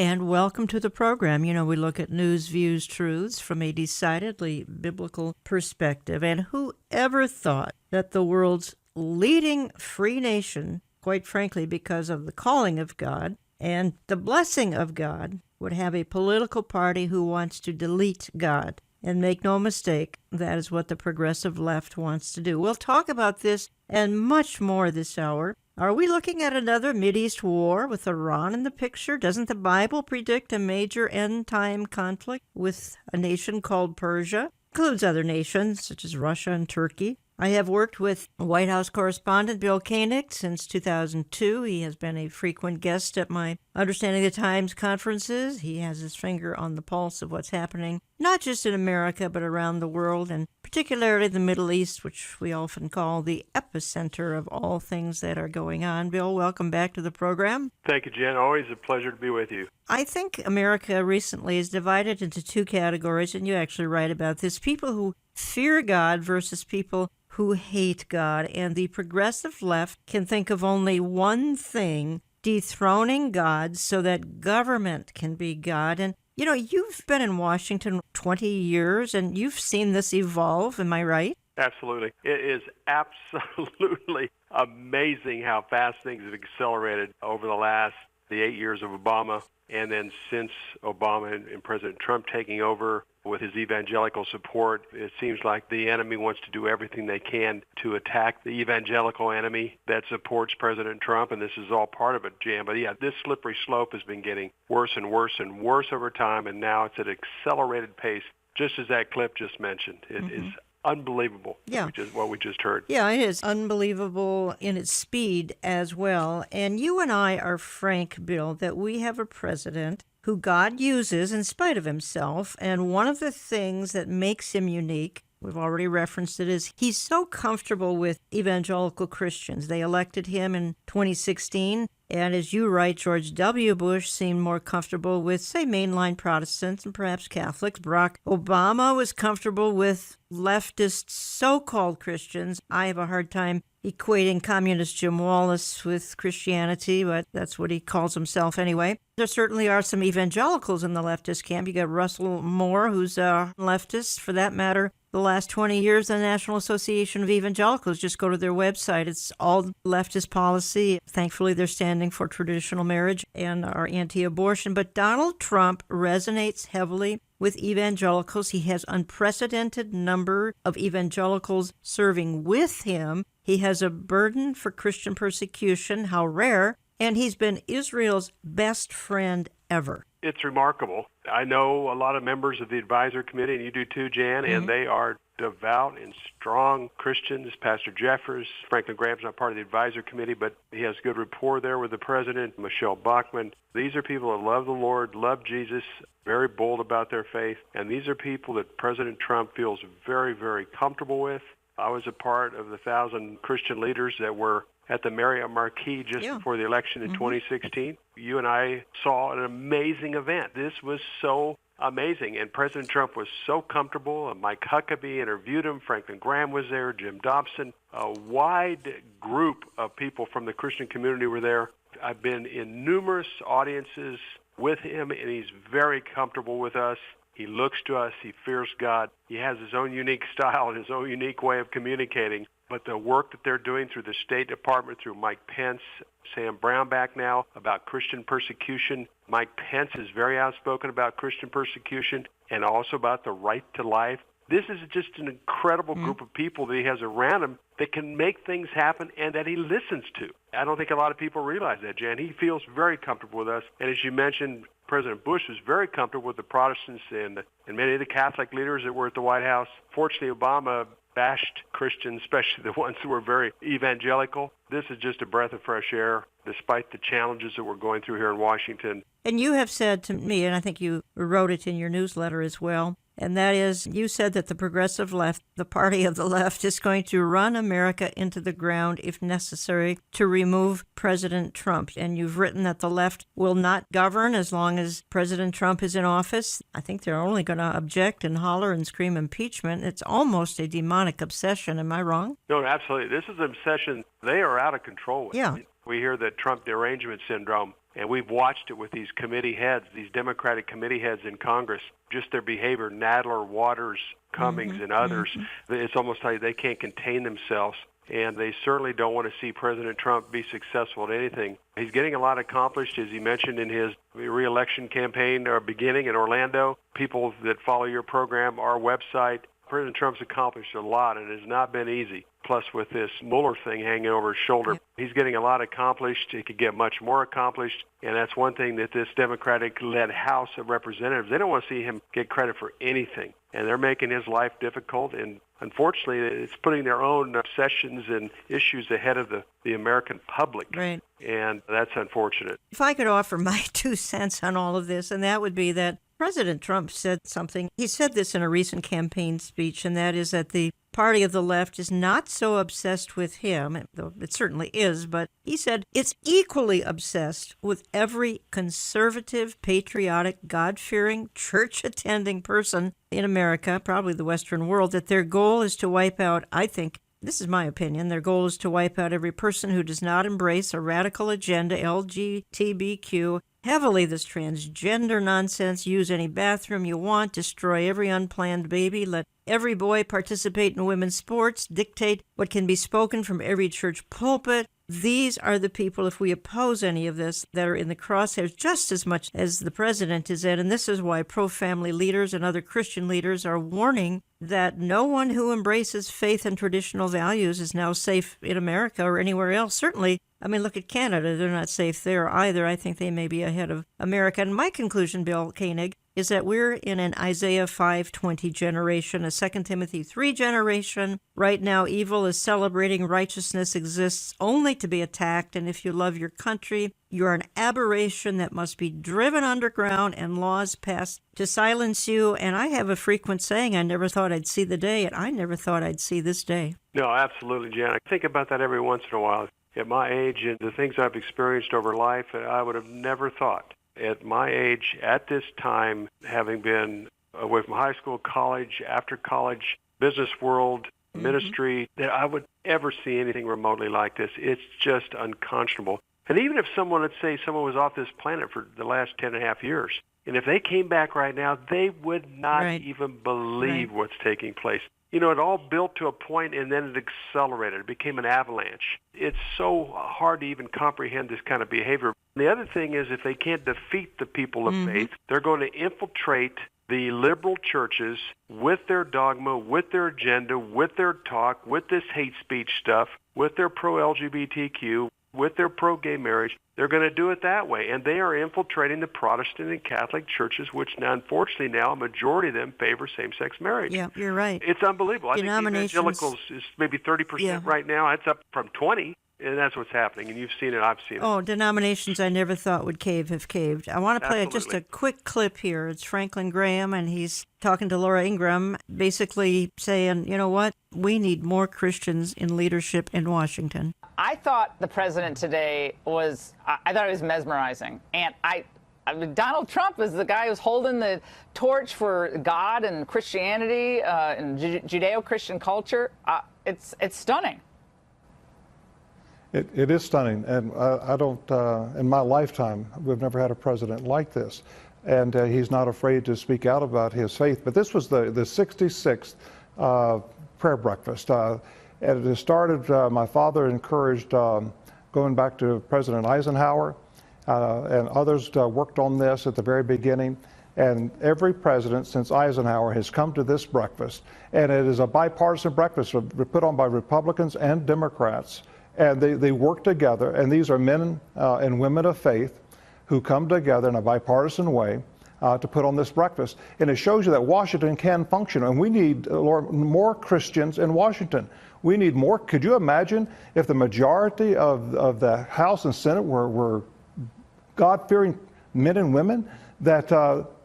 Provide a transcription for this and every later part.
And welcome to the program. You know, we look at news, views, truths from a decidedly biblical perspective. And whoever thought that the world's leading free nation, quite frankly, because of the calling of God and the blessing of God, would have a political party who wants to delete God? And make no mistake, that is what the progressive left wants to do. We'll talk about this and much more this hour. Are we looking at another Mideast war with Iran in the picture? Doesn't the Bible predict a major end-time conflict with a nation called Persia? Includes other nations such as Russia and Turkey. I have worked with White House correspondent Bill Koenig since 2002. He has been a frequent guest at my Understanding the Times conferences. He has his finger on the pulse of what's happening, not just in America, but around the world, and particularly the Middle East, which we often call the epicenter of all things that are going on. Bill, welcome back to the program. Thank you, Jen. Always a pleasure to be with you. I think America recently is divided into two categories, and you actually write about this: people who fear God versus people who hate God. And the progressive left can think of only one thing: dethroning God so that government can be God. And, you know, you've been in Washington 20 years, and you've seen this evolve. Am I right? Absolutely. It is absolutely amazing how fast things have accelerated over the 8 years of Obama. And then since Obama and President Trump taking over with his evangelical support, it seems like the enemy wants to do everything they can to attack the evangelical enemy that supports President Trump, and this is all part of it, Jan. But yeah, this slippery slope has been getting worse and worse and worse over time, and now it's at an accelerated pace, just as that clip just mentioned. It is unbelievable, what we just heard. Yeah, it is unbelievable in its speed as well. And you and I are frank, Bill, that we have a president who God uses in spite of himself. And one of the things that makes him unique, we've already referenced it, is he's so comfortable with evangelical Christians. They elected him in 2016. And as you write, George W. Bush seemed more comfortable with, say, mainline Protestants and perhaps Catholics. Barack Obama was comfortable with leftist so-called Christians. I have a hard time equating communist Jim Wallace with Christianity, but that's what he calls himself anyway. There certainly are some evangelicals in the leftist camp. You got Russell Moore, who's a leftist. For that matter, the last 20 years, the National Association of Evangelicals, just go to their website. It's all leftist policy. Thankfully, they're standing for traditional marriage and are anti-abortion. But Donald Trump resonates heavily with evangelicals. He has unprecedented number of evangelicals serving with him. He has a burden for Christian persecution, how rare, and he's been Israel's best friend ever. It's remarkable. I know a lot of members of the advisory committee, and you do too, Jan, and they are devout and strong Christians. Pastor Jeffers, Franklin Graham's not part of the advisory committee, but he has good rapport there with the president, Michelle Bachmann. These are people that love the Lord, love Jesus, very bold about their faith, and these are people that President Trump feels very, very comfortable with. I was a part of the 1,000 Christian leaders that were at the Marriott Marquis just before the election in 2016. You and I saw an amazing event. This was so amazing, and President Trump was so comfortable. Mike Huckabee interviewed him. Franklin Graham was there, Jim Dobson. A wide group of people from the Christian community were there. I've been in numerous audiences with him, and he's very comfortable with us. He looks to us. He fears God. He has his own unique style and his own unique way of communicating. But the work that they're doing through the State Department, through Mike Pence, Sam Brownback now, about Christian persecution. Mike Pence is very outspoken about Christian persecution and also about the right to life. This is just an incredible group of people that he has around him that can make things happen and that he listens to. I don't think a lot of people realize that, Jan. He feels very comfortable with us. And as you mentioned, President Bush was very comfortable with the Protestants and many of the Catholic leaders that were at the White House. Fortunately, Obama bashed Christians, especially the ones who were very evangelical. This is just a breath of fresh air, despite the challenges that we're going through here in Washington. And you have said to me, and I think you wrote it in your newsletter as well, and that is, you said that the progressive left, the party of the left, is going to run America into the ground if necessary to remove President Trump. And you've written that the left will not govern as long as President Trump is in office. I think they're only going to object and holler and scream impeachment. It's almost a demonic obsession. Am I wrong? No, absolutely. This is an obsession they are out of control with. Yeah. We hear the Trump derangement syndrome. And we've watched it with these committee heads, these Democratic committee heads in Congress, just their behavior, Nadler, Waters, Cummings, and others. It's almost like they can't contain themselves, and they certainly don't want to see President Trump be successful at anything. He's getting a lot accomplished, as he mentioned in his re-election campaign beginning in Orlando. People that follow your program, our website, President Trump's accomplished a lot, and it has not been easy. Plus, with this Mueller thing hanging over his shoulder, he's getting a lot accomplished. He could get much more accomplished, and that's one thing that this Democratic-led House of Representatives, they don't want to see him get credit for anything, and they're making his life difficult, and unfortunately, it's putting their own obsessions and issues ahead of the American public, and that's unfortunate. If I could offer my 2 cents on all of this, and that would be that President Trump said something. He said this in a recent campaign speech, and that is that the party of the left is not so obsessed with him, though it certainly is, but he said it's equally obsessed with every conservative, patriotic, God-fearing, church-attending person in America, probably the Western world, that their goal is to wipe out, I think, this is my opinion, their goal is to wipe out every person who does not embrace a radical agenda, LGBTQ, heavily this transgender nonsense, use any bathroom you want, destroy every unplanned baby, let every boy participate in women's sports, dictate what can be spoken from every church pulpit. These are the people, if we oppose any of this, that are in the crosshairs just as much as the president is in. And this is why pro-family leaders and other Christian leaders are warning that no one who embraces faith and traditional values is now safe in America or anywhere else. Certainly, I mean, look at Canada. They're not safe there either. I think they may be ahead of America. And my conclusion, Bill Koenig, is that we're in an Isaiah 5:20 generation, a 2 Timothy 3 generation. Right now, evil is celebrating. Righteousness exists only to be attacked. And if you love your country, you're an aberration that must be driven underground and laws passed to silence you. And I have a frequent saying, I never thought I'd see the day, and I never thought I'd see this day. No, absolutely, Jan. I think about that every once in a while. At my age and the things I've experienced over life, I would have never thought at my age, at this time, having been away from high school, college, after college, business world, ministry, that I would ever see anything remotely like this. It's just unconscionable. And even if someone, let's say someone was off this planet for the last 10.5 years, and if they came back right now, they would not even believe what's taking place. You know, it all built to a point, and then it accelerated. It became an avalanche. It's so hard to even comprehend this kind of behavior. The other thing is, if they can't defeat the people of faith, they're going to infiltrate the liberal churches with their dogma, with their agenda, with their talk, with this hate speech stuff, with their pro-LGBTQ, with their pro-gay marriage. They're going to do it that way, and they are infiltrating the Protestant and Catholic churches, which now, unfortunately, now a majority of them favor same-sex marriage. Yeah, you're right. It's unbelievable. I think evangelicals is maybe 30% right now. It's up from 20%, and that's what's happening, and you've seen it, I've seen it. Oh, denominations I never thought would cave have caved. I want to play just a quick clip here. It's Franklin Graham, and he's talking to Laura Ingraham, basically saying, you know what, we need more Christians in leadership in Washington. I thought the president today I thought it was mesmerizing. And I mean, Donald Trump is the guy who's holding the torch for God and Christianity and Judeo-Christian culture. It's stunning. It is stunning. And I don't, in my lifetime, we've never had a president like this. And he's not afraid to speak out about his faith. But this was the 66th prayer breakfast. And it started, my father encouraged going back to President Eisenhower, and others worked on this at the very beginning. And every president since Eisenhower has come to this breakfast. And it is a bipartisan breakfast put on by Republicans and Democrats. And they work together. And these are men and women of faith who come together in a bipartisan way to put on this breakfast. And it shows you that Washington can function. And we need, Lord, more Christians in Washington. We need more. Could you imagine if the majority of the House and Senate were God-fearing men and women, that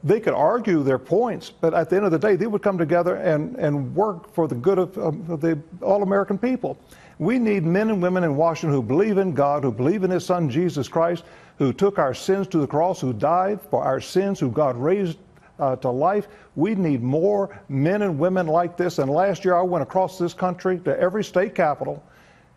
they could argue their points, but at the end of the day, they would come together and work for the good of the all-American people. We need men and women in Washington who believe in God, who believe in His Son, Jesus Christ, who took our sins to the cross, who died for our sins, who God raised to life. We need more men and women like this. And last year I went across this country to every state capital,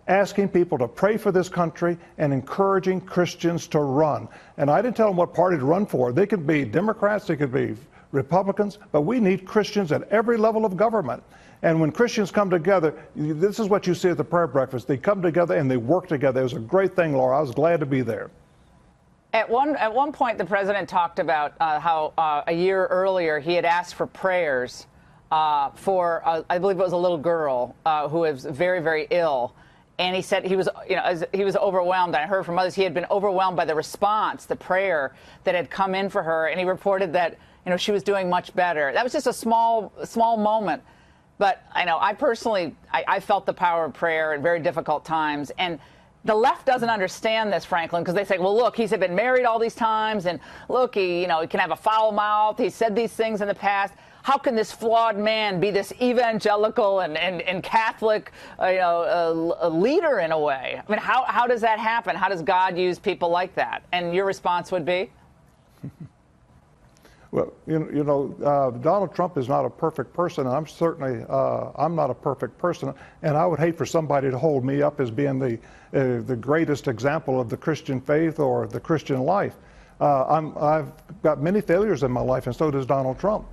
asking people to pray for this country and encouraging Christians to run. And I didn't tell them what party to run for. They could be Democrats, they could be Republicans, but we need Christians at every level of government. And when Christians come together, this is what you see at the prayer breakfast. They come together and they work together. It was a great thing, Laura. I was glad to be there. At one point, the president talked about how a year earlier he had asked for prayers for, I believe it was a little girl who was very, very ill. And he said he was overwhelmed. I heard from others he had been overwhelmed by the response, the prayer that had come in for her. And he reported that, she was doing much better. That was just a small moment. But I personally, I felt the power of prayer at very difficult times. And the left doesn't understand this, Franklin, because they say, well, look, he's been married all these times. And look, he can have a foul mouth. He said these things in the past. How can this flawed man be this evangelical and Catholic a leader in a way? I mean, how does that happen? How does God use people like that? And your response would be? Well, Donald Trump is not a perfect person, and I'm not a perfect person, and I would hate for somebody to hold me up as being the greatest example of the Christian faith or the Christian life. I've got many failures in my life, and so does Donald Trump.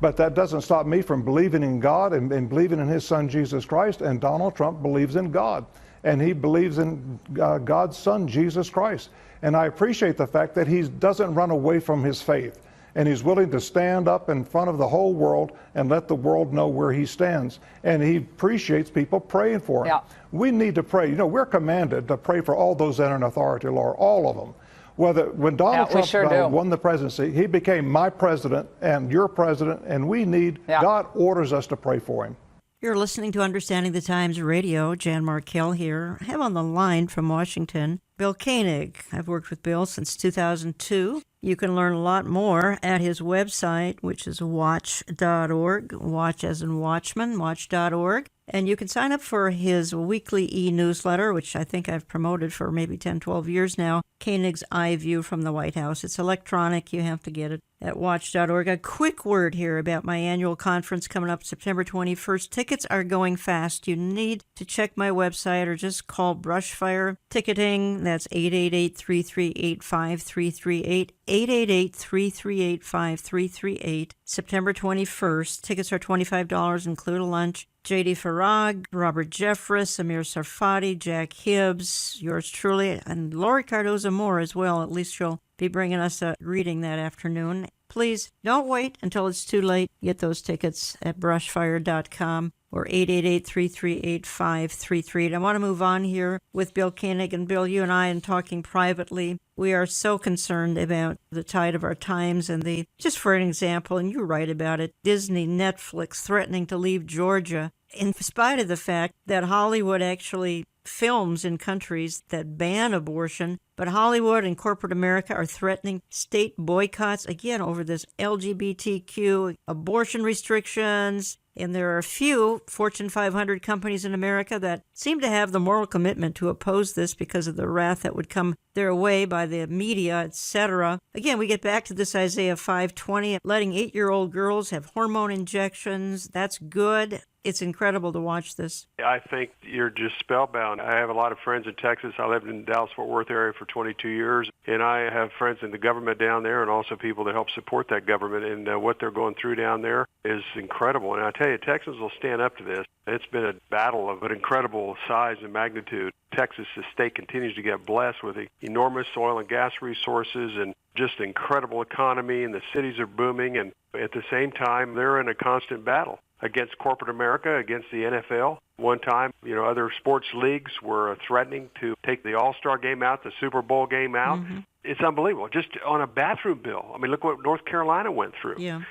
But that doesn't stop me from believing in God and believing in his son, Jesus Christ, and Donald Trump believes in God, and he believes in God's son, Jesus Christ. And I appreciate the fact that he doesn't run away from his faith. And he's willing to stand up in front of the whole world and let the world know where he stands. And he appreciates people praying for him. Yeah. We need to pray. We're commanded to pray for all those that are in authority, Laura, all of them. When Donald Trump won the presidency, he became my president and your president, and we need, God orders us to pray for him. You're listening to Understanding the Times Radio. Jan Markell here. I have on the line from Washington, Bill Koenig. I've worked with Bill since 2002. You can learn a lot more at his website, which is watch.org, watch as in watchman, watch.org. And you can sign up for his weekly e-newsletter, which I think I've promoted for maybe 10, 12 years now, Koenig's Eye View from the White House. It's electronic. You have to get it at watch.org. A quick word here about my annual conference coming up September 21st. Tickets are going fast. You need to check my website or just call Brushfire Ticketing. That's 888-338-5338, 888-338-5338. September 21st. Tickets are $25, include a lunch. J.D. Farag, Robert Jeffress, Amir Sarfati, Jack Hibbs, yours truly, and Lori Cardoza Moore as well. At least she'll be bringing us a reading that afternoon. Please don't wait until it's too late. Get those tickets at brushfire.com or 888-338-5338. I want to move on here with Bill Koenig. And Bill, you and I, in talking privately, we are so concerned about the tide of our times and just for an example, and you write about it, Disney, Netflix threatening to leave Georgia, in spite of the fact that Hollywood actually films in countries that ban abortion, but Hollywood and corporate America are threatening state boycotts, again, over this LGBTQ abortion restrictions. And there are a few Fortune 500 companies in America that seem to have the moral commitment to oppose this because of the wrath that would come their way by the media, etc. Again, we get back to this Isaiah 5:20, letting 8-year-old girls have hormone injections. That's good. It's incredible to watch this. I think you're just spellbound. I have a lot of friends in Texas. I lived in the Dallas-Fort Worth area for 22 years, and I have friends in the government down there and also people that help support that government, and what they're going through down there is incredible. And I tell you, Texans will stand up to this. It's been a battle of an incredible size and magnitude. Texas, the state, continues to get blessed with enormous oil and gas resources and just incredible economy, and the cities are booming, and at the same time, they're in a constant battle against corporate America, against the NFL. One time, other sports leagues were threatening to take the All-Star game out, the Super Bowl game out. Mm-hmm. It's unbelievable. Just on a bathroom bill. I mean, look what North Carolina went through. Yeah.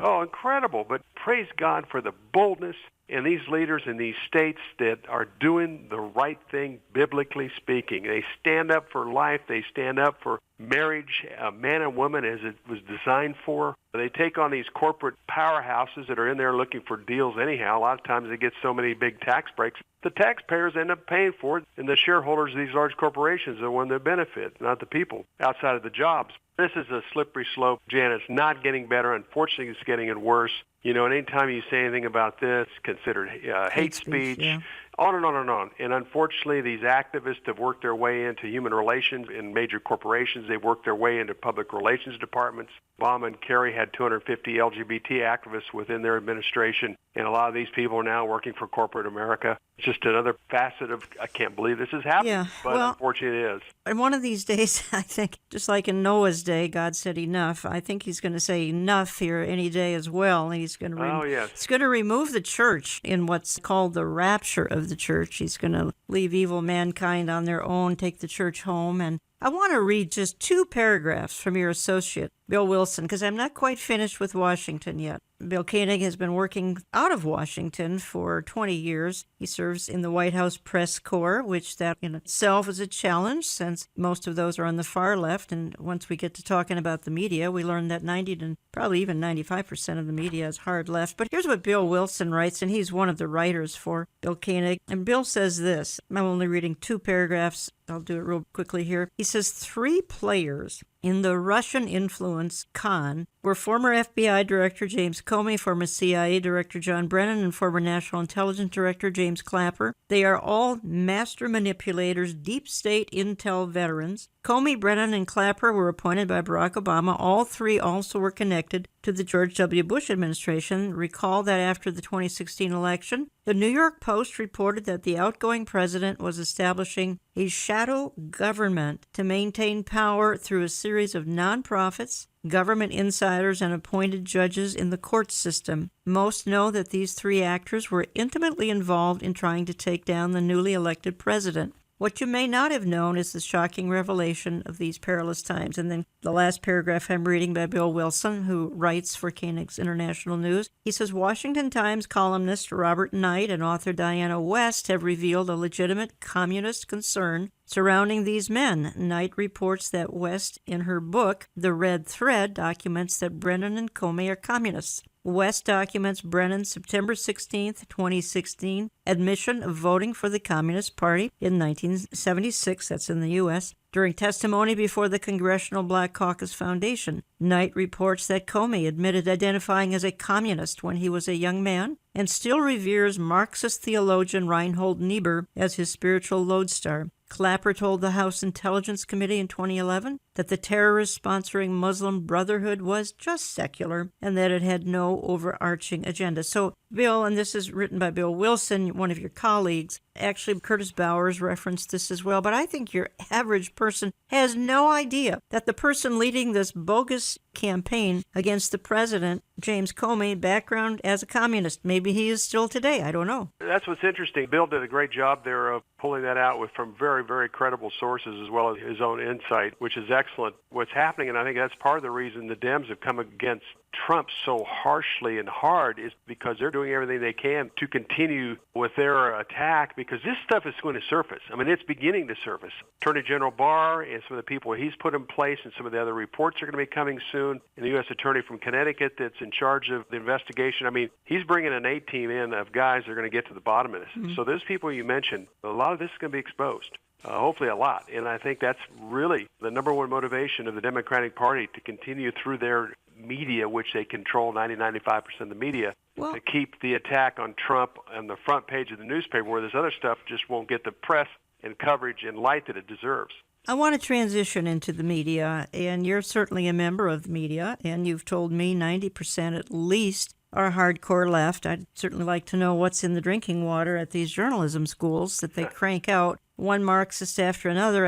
Oh, incredible. But praise God for the boldness in these leaders in these states that are doing the right thing, biblically speaking. They stand up for life. They stand up for marriage, man and woman, as it was designed for. They take on these corporate powerhouses that are in there looking for deals anyhow. A lot of times they get so many big tax breaks. The taxpayers end up paying for it, and the shareholders of these large corporations are the ones that benefit, not the people outside of the jobs. This is a slippery slope, Jan. It's not getting better. Unfortunately, it's getting worse. And anytime you say anything about this, considered hate speech. Yeah. On and on and on. And unfortunately, these activists have worked their way into human relations in major corporations. They've worked their way into public relations departments. Obama and Kerry had 250 LGBT activists within their administration, and a lot of these people are now working for corporate America. It's just another facet of, I can't believe this is happening, but unfortunately it is. And one of these days, I think, just like in Noah's day, God said enough. I think he's going to say enough here any day as well. And he's going to he's going to remove the church in what's called the rapture of the church. He's going to leave evil mankind on their own, take the church home. And I want to read just 2 paragraphs from your associate, Bill Wilson, because I'm not quite finished with Washington yet. Bill Koenig has been working out of Washington for 20 years. He serves in the White House press corps, which that in itself is a challenge since most of those are on the far left. And once we get to talking about the media, we learn that 90 to probably even 95% of the media is hard left. But here's what Bill Wilson writes, and he's one of the writers for Bill Koenig. And Bill says this. I'm only reading 2 paragraphs. I'll do it real quickly here. He says 3 players in the Russian influence con were former FBI Director James Comey, former CIA Director John Brennan, and former National Intelligence Director James Clapper. They are all master manipulators, deep state intel veterans. Comey, Brennan, and Clapper were appointed by Barack Obama. All 3 also were connected to the George W. Bush administration. Recall that after the 2016 election, the New York Post reported that the outgoing president was establishing a shadow government to maintain power through a series of nonprofits, government insiders, and appointed judges in the court system. Most know that these 3 actors were intimately involved in trying to take down the newly elected president. What you may not have known is the shocking revelation of these perilous times. And then the last paragraph I'm reading by Bill Wilson, who writes for Koenig's International News. He says, Washington Times columnist Robert Knight and author Diana West have revealed a legitimate communist concern surrounding these men. Knight reports that West, in her book, The Red Thread, documents that Brennan and Comey are communists. West documents Brennan's September 16, 2016, admission of voting for the Communist Party in 1976, that's in the U.S., during testimony before the Congressional Black Caucus Foundation. Knight reports that Comey admitted identifying as a communist when he was a young man and still reveres Marxist theologian Reinhold Niebuhr as his spiritual lodestar. Clapper told the House Intelligence Committee in 2011 that the terrorist sponsoring Muslim Brotherhood was just secular and that it had no overarching agenda. So, Bill, and this is written by Bill Wilson, one of your colleagues, actually Curtis Bowers referenced this as well, but I think your average person has no idea that the person leading this bogus campaign against the president, James Comey, background as a communist. Maybe he is still today. I don't know. That's what's interesting. Bill did a great job there of pulling that out from very, very credible sources as well as his own insight, which is excellent. What's happening, and I think that's part of the reason the Dems have come against Trump so harshly and hard, is because they're doing everything they can to continue with their attack, because this stuff is going to surface. I mean, it's beginning to surface. Attorney General Barr and some of the people he's put in place and some of the other reports are going to be coming soon. And the U.S. Attorney from Connecticut that's in charge of the investigation. I mean, he's bringing an A-team in of guys that are going to get to the bottom of this. Mm-hmm. So those people you mentioned, a lot of this is going to be exposed. Hopefully a lot. And I think that's really the number one motivation of the Democratic Party, to continue through their media, which they control 90-95% of the media, to keep the attack on Trump on the front page of the newspaper, where this other stuff just won't get the press and coverage and light that it deserves. I want to transition into the media, and you're certainly a member of the media, and you've told me 90% at least are hardcore left. I'd certainly like to know what's in the drinking water at these journalism schools that they crank out one Marxist after another,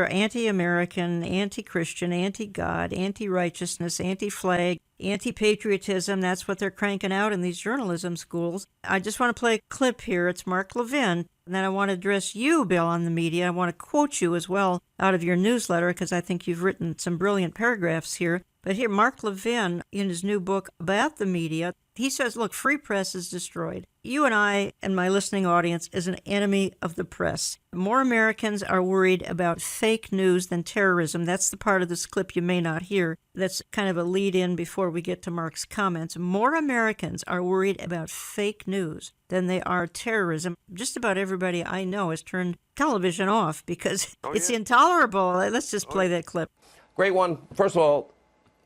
anti-American, anti-Christian, anti-God, anti-righteousness, anti-flag, anti-patriotism. That's what they're cranking out in these journalism schools. I just want to play a clip here. It's Mark Levin. And then I want to address you, Bill, on the media. I want to quote you as well out of your newsletter, because I think you've written some brilliant paragraphs here. But here, Mark Levin, in his new book about the media, he says, look, free press is destroyed. You and I and my listening audience is an enemy of the press. More Americans are worried about fake news than terrorism. That's the part of this clip you may not hear. That's kind of a lead-in before we get to Mark's comments. More Americans are worried about fake news than they are terrorism. Just about everybody I know has turned television off because it's intolerable. Let's just play that clip. Great one. First of all,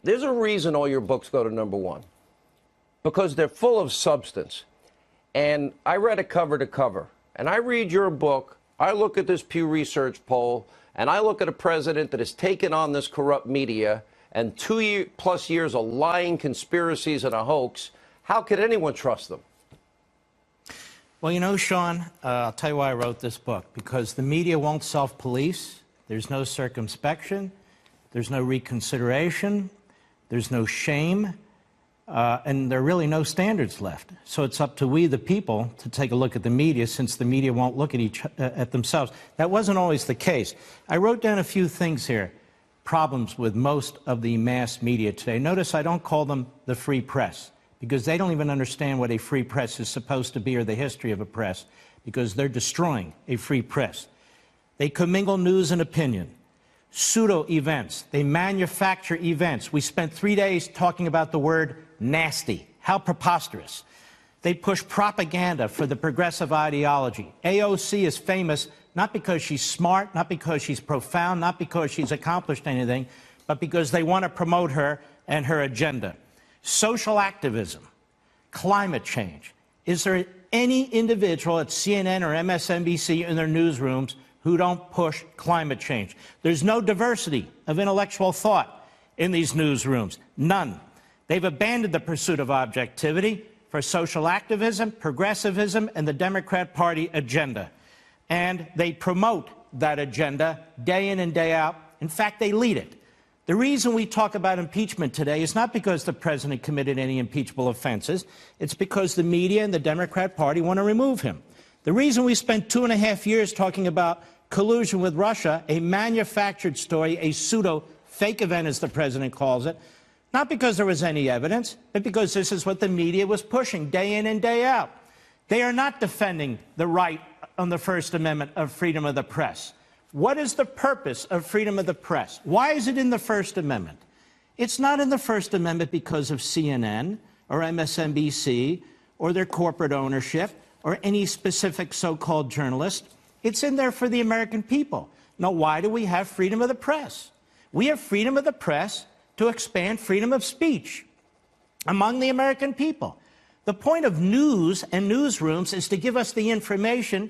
there's a reason all your books go to #1, because they're full of substance. And I read it cover to cover, and I read your book, I look at this Pew Research poll, and I look at a president that has taken on this corrupt media and 2+ years of lying conspiracies and a hoax, how could anyone trust them? Well, you know, Sean, I'll tell you why I wrote this book. Because the media won't self-police. There's no circumspection. There's no reconsideration. There's no shame. And there are really no standards left. So it's up to we, the people, to take a look at the media, since the media won't look at themselves. That wasn't always the case. I wrote down a few things here, problems with most of the mass media today. Notice I don't call them the free press, because they don't even understand what a free press is supposed to be or the history of a press, because they're destroying a free press. They commingle news and opinion. Pseudo-events. They manufacture events. We spent 3 days talking about the word nasty. How preposterous. They push propaganda for the progressive ideology. AOC is famous not because she's smart, not because she's profound, not because she's accomplished anything, but because they want to promote her and her agenda. Social activism, climate change. Is there any individual at CNN or MSNBC in their newsrooms who don't push climate change? There's no diversity of intellectual thought in these newsrooms. None. They've abandoned the pursuit of objectivity for social activism, progressivism, and the Democrat Party agenda. And they promote that agenda day in and day out. In fact, they lead it. The reason we talk about impeachment today is not because the president committed any impeachable offenses. It's because the media and the Democrat Party want to remove him. The reason we spent 2.5 years talking about collusion with Russia, a manufactured story, a pseudo-fake event, as the president calls it, not because there was any evidence, but because this is what the media was pushing day in and day out. They are not defending the right on the First Amendment of freedom of the press. What is the purpose of freedom of the press? Why is it in the First Amendment? It's not in the First Amendment because of CNN or MSNBC or their corporate ownership or any specific so-called journalist. It's in there for the American people. Now, why do we have freedom of the press? We have freedom of the press to expand freedom of speech among the American people. The point of news and newsrooms is to give us the information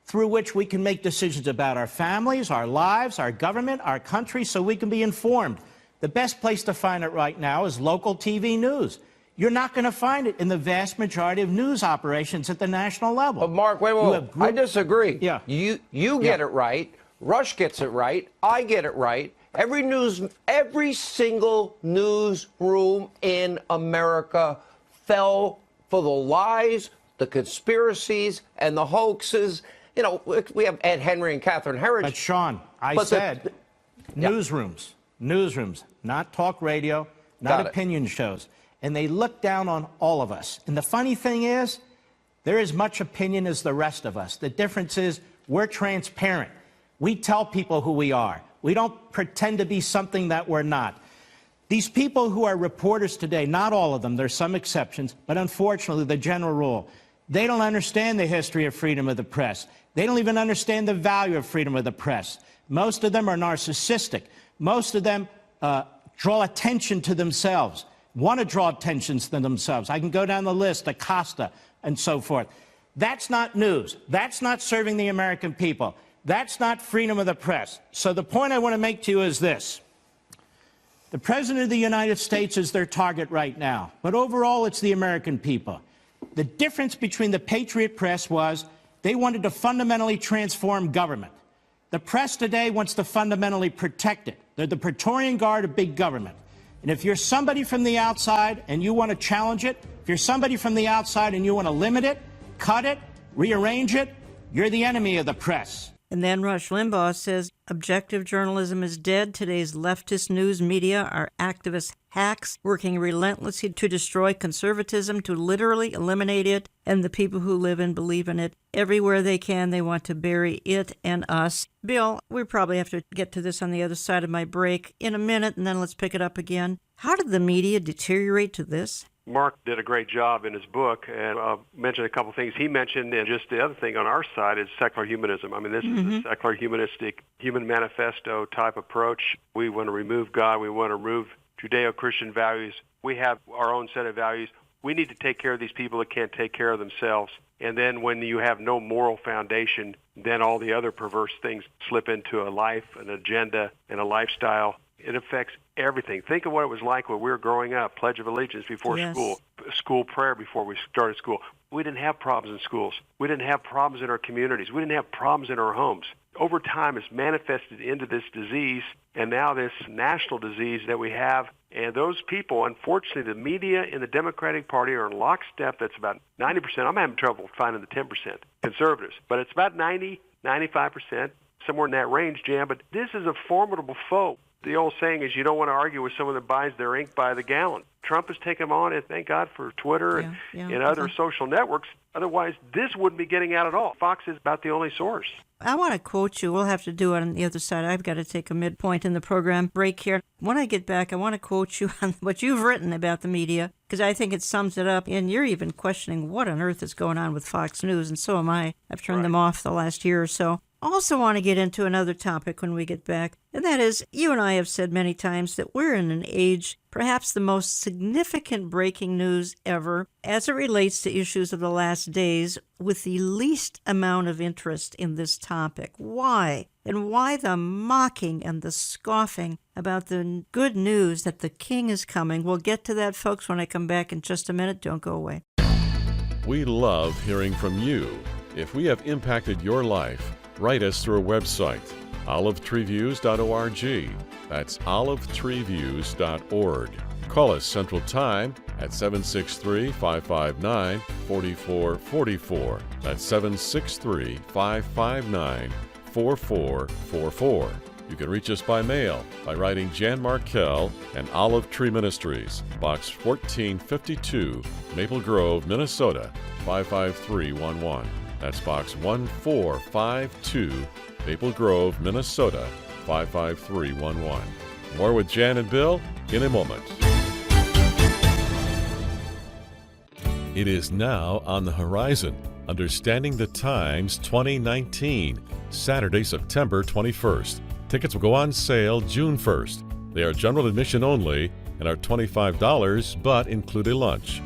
through which we can make decisions about our families, our lives, our government, our country, so we can be informed. The best place to find it right now is local TV news. You're not going to find it in the vast majority of news operations at the national level. But Mark, wait. I disagree. Yeah. You get it right. Rush gets it right. I get it right. Every single newsroom in America fell for the lies, the conspiracies, and the hoaxes. You know, we have Ed Henry and Catherine Herridge. But Sean, I said newsrooms, not talk radio, not opinion shows. And they look down on all of us. And the funny thing is, they're as much opinion as the rest of us. The difference is we're transparent. We tell people who we are. We don't pretend to be something that we're not. These people who are reporters today, not all of them, there's some exceptions, but unfortunately the general rule, they don't understand the history of freedom of the press. They don't even understand the value of freedom of the press. Most of them are narcissistic. Most of them draw attention to themselves, want to draw attention to themselves. I can go down the list, Acosta and so forth. That's not news. That's not serving the American people. That's not freedom of the press. So the point I want to make to you is this. The President of the United States is their target right now, but overall it's the American people. The difference between the Patriot Press was they wanted to fundamentally transform government. The press today wants to fundamentally protect it. They're the Praetorian Guard of big government. And if you're somebody from the outside and you want to challenge it, if you're somebody from the outside and you want to limit it, cut it, rearrange it, you're the enemy of the press. And then Rush Limbaugh says, objective journalism is dead. Today's leftist news media are activist hacks working relentlessly to destroy conservatism, to literally eliminate it and the people who live and believe in it. Everywhere they can, they want to bury it and us. Bill, we probably have to get to this on the other side of my break in a minute, and then let's pick it up again. How did the media deteriorate to this? Mark did a great job in his book, and I'll mention a couple things he mentioned. And just the other thing on our side is secular humanism. I mean, this is a secular humanistic, human manifesto type approach. We want to remove God. We want to remove Judeo-Christian values. We have our own set of values. We need to take care of these people that can't take care of themselves. And then when you have no moral foundation, then all the other perverse things slip into a life, an agenda, and a lifestyle. It affects everything. Think of what it was like when we were growing up, Pledge of Allegiance before school prayer before we started school. We didn't have problems in schools. We didn't have problems in our communities. We didn't have problems in our homes. Over time, it's manifested into this disease, and now this national disease that we have. And those people, unfortunately, the media in the Democratic Party are in lockstep. That's about 90%. I'm having trouble finding the 10% conservatives, but it's about 90, 95%, somewhere in that range, Jan. But this is a formidable foe. The old saying is you don't want to argue with someone that buys their ink by the gallon. Trump has taken them on, and thank God for Twitter and other social networks. Otherwise, this wouldn't be getting out at all. Fox is about the only source. I want to quote you. We'll have to do it on the other side. I've got to take a midpoint in the program break here. When I get back, I want to quote you on what you've written about the media, because I think it sums it up. And you're even questioning what on earth is going on with Fox News, and so am I. I've turned them off the last year or so. Also want to get into another topic when we get back, and that is, you and I have said many times that we're in an age, perhaps the most significant breaking news ever, as it relates to issues of the last days, with the least amount of interest in this topic. Why? And why the mocking and the scoffing about the good news that the King is coming? We'll get to that, folks, when I come back in just a minute. Don't go away. We love hearing from you. If we have impacted your life, write us through our website, olivetreeviews.org. That's olivetreeviews.org. Call us Central Time at 763-559-4444. That's 763-559-4444. You can reach us by mail by writing Jan Markell and Olive Tree Ministries, Box 1452, Maple Grove, Minnesota, 55311. That's Box 1452, Maple Grove, Minnesota, 55311. More with Jan and Bill in a moment. It is now on the horizon. Understanding the Times 2019, Saturday, September 21st. Tickets will go on sale June 1st. They are general admission only and are $25, but include a lunch.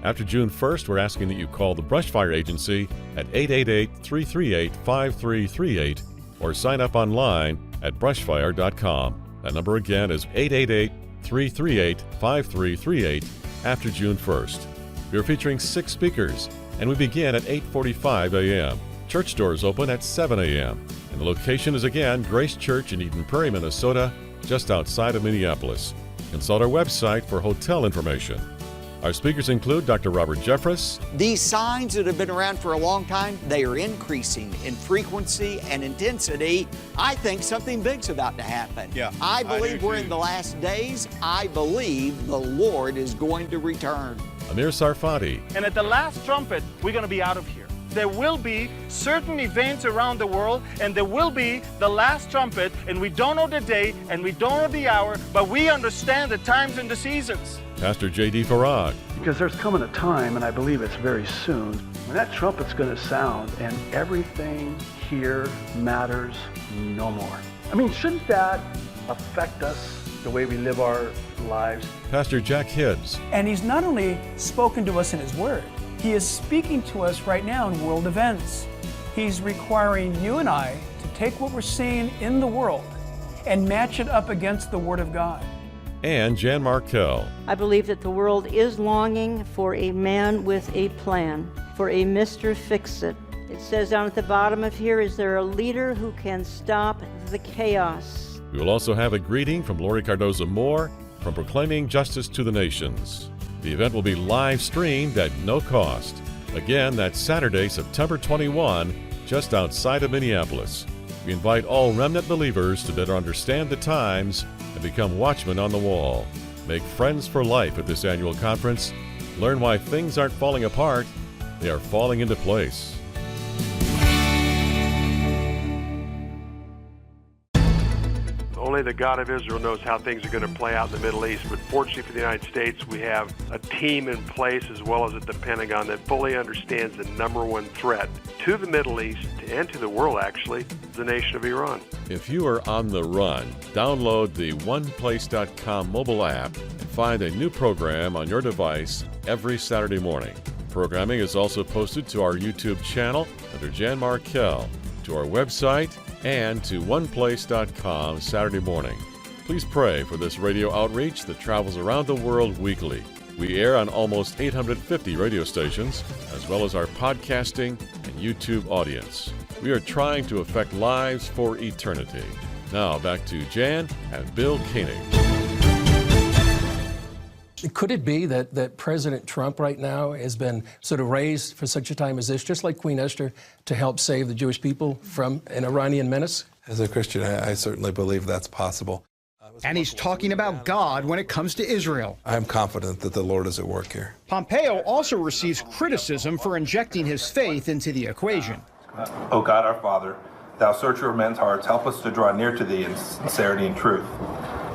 After June 1st, we're asking that you call the Brush Fire Agency at 888-338-5338 or sign up online at brushfire.com. That number again is 888-338-5338 after June 1st. We are featuring 6 speakers, and we begin at 8:45 a.m. Church doors open at 7 a.m. And the location is again Grace Church in Eden Prairie, Minnesota, just outside of Minneapolis. Consult our website for hotel information. Our speakers include Dr. Robert Jeffress. These signs that have been around for a long time, they are increasing in frequency and intensity. I think something big's about to happen. I believe we're in the last days. I believe the Lord is going to return. Amir Sarfati. And at the last trumpet, we're going to be out of here. There will be certain events around the world, and there will be the last trumpet, and we don't know the day, and we don't know the hour, but we understand the times and the seasons. Pastor J.D. Farag. Because there's coming a time, and I believe it's very soon, when that trumpet's going to sound and everything here matters no more. I mean, shouldn't that affect us, the way we live our lives? Pastor Jack Hibbs. And he's not only spoken to us in his word, he is speaking to us right now in world events. He's requiring you and I to take what we're seeing in the world and match it up against the Word of God. And Jan Markell. I believe that the world is longing for a man with a plan, for a Mr. Fix-It. It says down at the bottom of here, is there a leader who can stop the chaos? We will also have a greeting from Lori Cardoza Moore from Proclaiming Justice to the Nations. The event will be live streamed at no cost. Again, that's Saturday, September 21, just outside of Minneapolis. We invite all remnant believers to better understand the times and become watchmen on the wall. Make friends for life at this annual conference. Learn why things aren't falling apart, they are falling into place. Only only the God of Israel knows how things are going to play out in the Middle East, but fortunately for the United States, we have a team in place as well as at the Pentagon that fully understands the number one threat to the Middle East and to the world, actually, the nation of Iran. If you are on the run, download the oneplace.com mobile app and find a new program on your device every Saturday morning. Programming is also posted to our YouTube channel under Jan Markell, to our website, and to oneplace.com Saturday morning. Please pray for this radio outreach that travels around the world weekly. We air on almost 850 radio stations, as well as our podcasting and YouTube audience. We are trying to affect lives for eternity. Now back to Jan and Bill Koenig. Could it be that President Trump right now has been sort of raised for such a time as this, just like Queen Esther, to help save the Jewish people from an Iranian menace? As a Christian, I certainly believe that's possible. And he's talking about God when it comes to Israel. I'm confident that the Lord is at work here. Pompeo also receives criticism for injecting his faith into the equation. O God, our Father, thou searcher of men's hearts, help us to draw near to thee in sincerity and truth.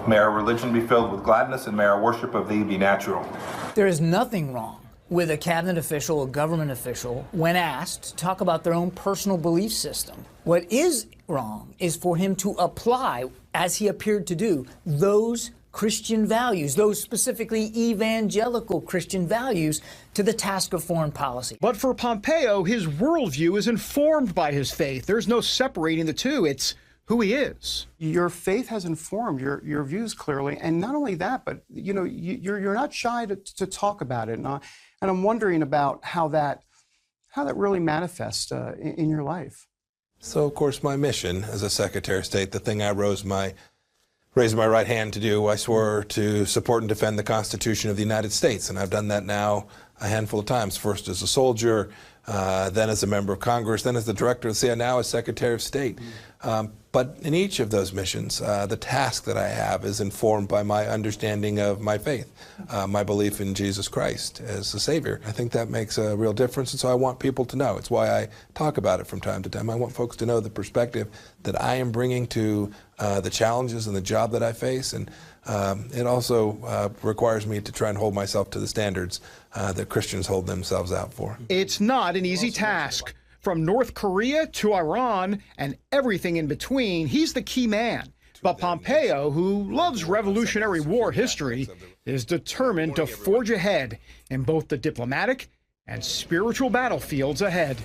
May our religion be filled with gladness, and may our worship of thee be natural. There is nothing wrong with a cabinet official, a government official, when asked to talk about their own personal belief system. What is wrong is for him to apply, as he appeared to do, those Christian values, those specifically evangelical Christian values, to the task of foreign policy. But for Pompeo, his worldview is informed by his faith. There's no separating the two. It's who he is. Your faith has informed your views clearly, and not only that, but you're not shy to talk about it. And I'm wondering about how that really manifests in your life. So, of course, my mission as a Secretary of State, the thing I raised my right hand to do, I swore to support and defend the Constitution of the United States, and I've done that now a handful of times. First as a soldier, then as a member of Congress, then as the director of the CIA, now as Secretary of State. But in each of those missions, the task that I have is informed by my understanding of my faith, my belief in Jesus Christ as the Savior. I think that makes a real difference, and so I want people to know. It's why I talk about it from time to time. I want folks to know the perspective that I am bringing to the challenges and the job that I face, and it also requires me to try and hold myself to the standards that Christians hold themselves out for. It's not an easy task. From North Korea to Iran and everything in between, he's the key man. But Pompeo, who loves Revolutionary War history, is determined to forge ahead in both the diplomatic and spiritual battlefields ahead.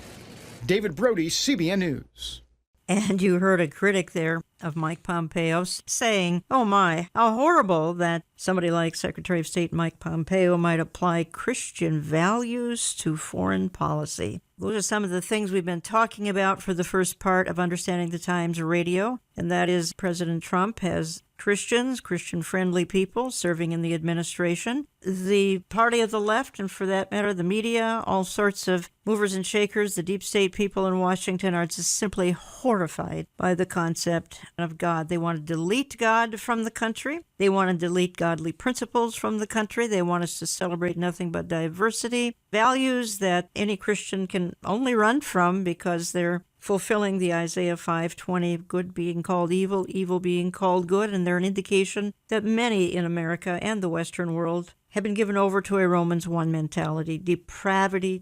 David Brody, CBN News. And you heard a critic there of Mike Pompeo saying, oh my, how horrible that somebody like Secretary of State Mike Pompeo might apply Christian values to foreign policy. Those are some of the things we've been talking about for the first part of Understanding the Times Radio, and that is President Trump has Christians, Christian-friendly people serving in the administration. The party of the left, and for that matter, the media, all sorts of movers and shakers, the deep state people in Washington are just simply horrified by the concept of God. They want to delete God from the country. They want to delete godly principles from the country. They want us to celebrate nothing but diversity, values that any Christian can only run from because they're fulfilling the Isaiah 5:20, good being called evil, evil being called good, and they're an indication that many in America and the Western world have been given over to a Romans 1 mentality, depravity.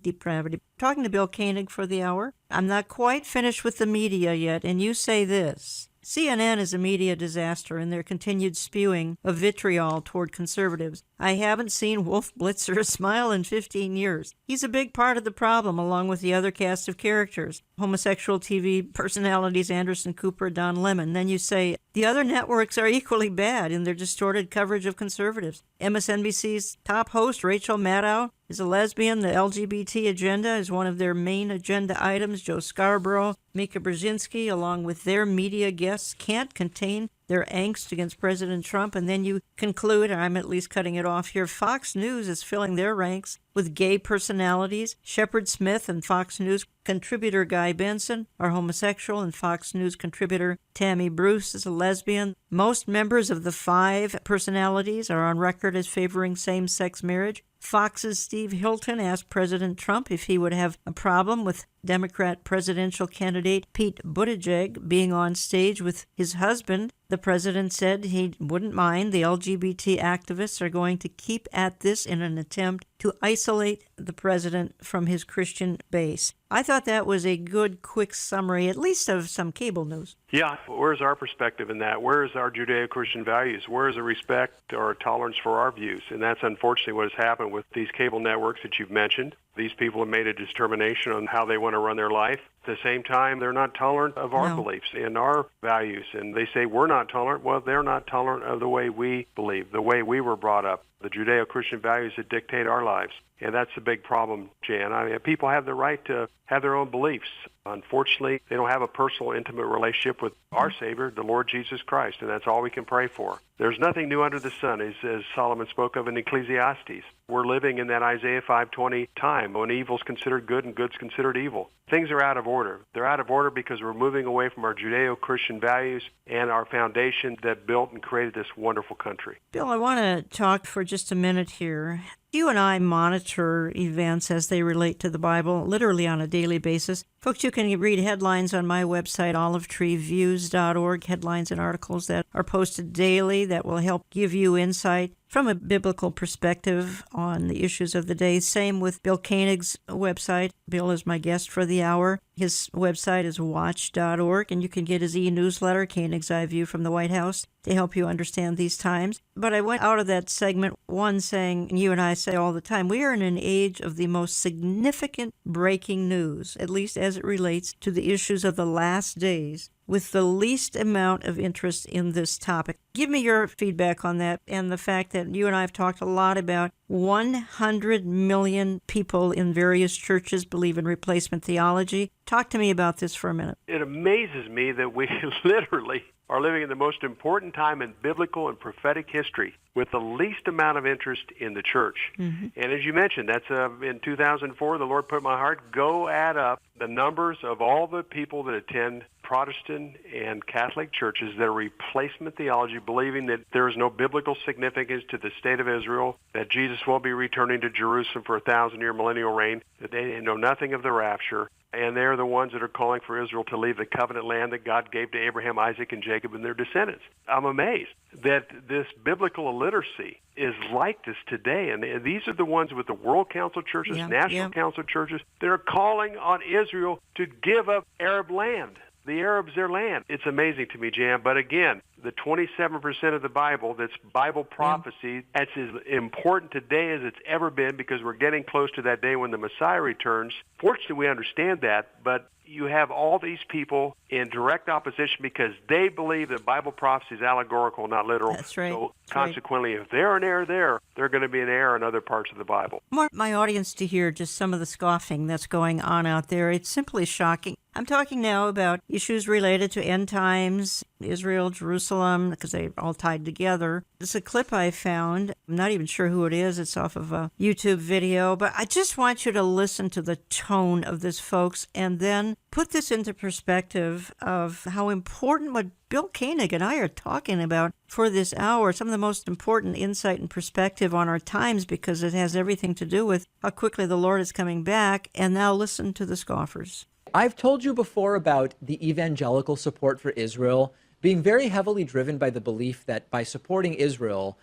Talking to Bill Koenig for the hour. I'm not quite finished with the media yet, and you say this. CNN is a media disaster in their continued spewing of vitriol toward conservatives. I haven't seen Wolf Blitzer smile in 15 years. He's a big part of the problem, along with the other cast of characters. Homosexual TV personalities Anderson Cooper, Don Lemon. Then you say, the other networks are equally bad in their distorted coverage of conservatives. MSNBC's top host, Rachel Maddow, is a lesbian. The LGBT agenda is one of their main agenda items. Joe Scarborough, Mika Brzezinski, along with their media guests, can't contain their angst against President Trump. And then you conclude, I'm at least cutting it off here, Fox News is filling their ranks with gay personalities. Shepard Smith and Fox News contributor Guy Benson are homosexual, and Fox News contributor Tammy Bruce is a lesbian. Most members of the 5 personalities are on record as favoring same-sex marriage. Fox's Steve Hilton asked President Trump if he would have a problem with Democrat presidential candidate Pete Buttigieg being on stage with his husband. The president said he wouldn't mind. The LGBT activists are going to keep at this in an attempt to isolate the president from his Christian base. I thought that was a good, quick summary, at least of some cable news. Yeah, where's our perspective in that? Where is our Judeo-Christian values? Where is the respect or tolerance for our views? And that's unfortunately what has happened with these cable networks that you've mentioned. These people have made a determination on how they want to run their life. At the same time, they're not tolerant of our beliefs and our values. And they say we're not tolerant. Well, they're not tolerant of the way we believe, the way we were brought up, the Judeo-Christian values that dictate our lives. And that's the big problem, Jan. I mean, people have the right to have their own beliefs. Unfortunately, they don't have a personal, intimate relationship with our Savior, the Lord Jesus Christ, and that's all we can pray for. There's nothing new under the sun, as Solomon spoke of in Ecclesiastes. We're living in that Isaiah 5:20 time when evil's considered good and good's considered evil. Things are out of order. They're out of order because we're moving away from our Judeo-Christian values and our foundation that built and created this wonderful country. Bill, I want to talk for just a minute here. You and I monitor events as they relate to the Bible, literally on a daily basis. Folks, you can read headlines on my website, olivetreeviews.org, headlines and articles that are posted daily that will help give you insight from a biblical perspective on the issues of the day. Same with Bill Koenig's website. Bill is my guest for the hour. His website is watch.org, and you can get his e-newsletter, Koenig's Eye View from the White House, to help you understand these times. But I went out of that segment, one saying, and you and I say all the time, we are in an age of the most significant breaking news, at least as it relates to the issues of the last days, with the least amount of interest in this topic. Give me your feedback on that and the fact that you and I have talked a lot about 100 million people in various churches believe in replacement theology. Talk to me about this for a minute. It amazes me that we literally are living in the most important time in biblical and prophetic history with the least amount of interest in the church. Mm-hmm. And as you mentioned, that's in 2004, the Lord put in my heart, go add up the numbers of all the people that attend Protestant and Catholic churches that are replacement theology, believing that there is no biblical significance to the state of Israel, that Jesus won't be returning to Jerusalem for a 1,000-year millennial reign, that they know nothing of the rapture. And they're the ones that are calling for Israel to leave the covenant land that God gave to Abraham, Isaac, and Jacob and their descendants. I'm amazed that this biblical illiteracy is like this today. And these are the ones with the World Council churches, National Council churches, that are calling on Israel to give up Arab land. The Arabs, their land. It's amazing to me, Jan. But again, the 27% of the Bible that's Bible prophecy, that's as important today as it's ever been because we're getting close to that day when the Messiah returns. Fortunately, we understand that, but you have all these people in direct opposition because they believe that Bible prophecy is allegorical, not literal. That's right. So consequently, if they're an error there, they're going to be an error in other parts of the Bible. I want my audience to hear just some of the scoffing that's going on out there. It's simply shocking. I'm talking now about issues related to end times, Israel, Jerusalem, because they're all tied together. It's a clip I found. I'm not even sure who it is. It's off of a YouTube video. But I just want you to listen to the tone of this, folks, and then put this into perspective of how important what Bill Koenig and I are talking about for this hour, some of the most important insight and perspective on our times, because it has everything to do with how quickly the Lord is coming back. And now listen to the scoffers. I've told you before about the evangelical support for Israel being very heavily driven by the belief that by supporting Israel,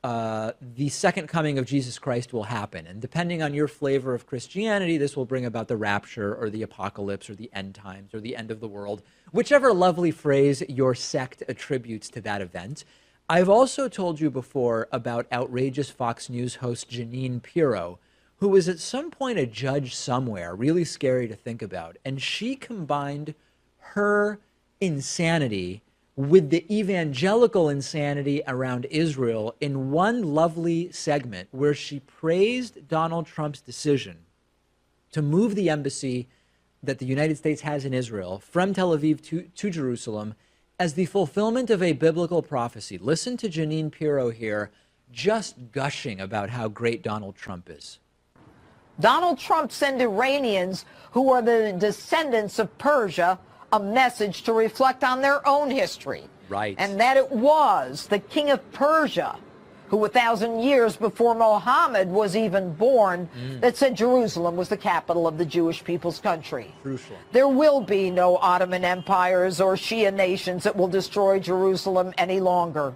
the second coming of Jesus Christ will happen. And depending on your flavor of Christianity, this will bring about the rapture or the apocalypse or the end times or the end of the world, whichever lovely phrase your sect attributes to that event. I've also told you before about outrageous Fox News host Jeanine Pirro, who was at some point a judge somewhere, really scary to think about. And she combined her insanity with the evangelical insanity around Israel in one lovely segment where she praised Donald Trump's decision to move the embassy that the United States has in Israel from Tel Aviv to Jerusalem as the fulfillment of a biblical prophecy. Listen to Jeanine Pirro here, just gushing about how great Donald Trump is. Donald Trump sent Iranians who are the descendants of Persia a message to reflect on their own history. Right. And that it was the king of Persia who 1,000 years before Mohammed was even born, that said Jerusalem was the capital of the Jewish people's country. Crucial. There will be no Ottoman empires or Shia nations that will destroy Jerusalem any longer.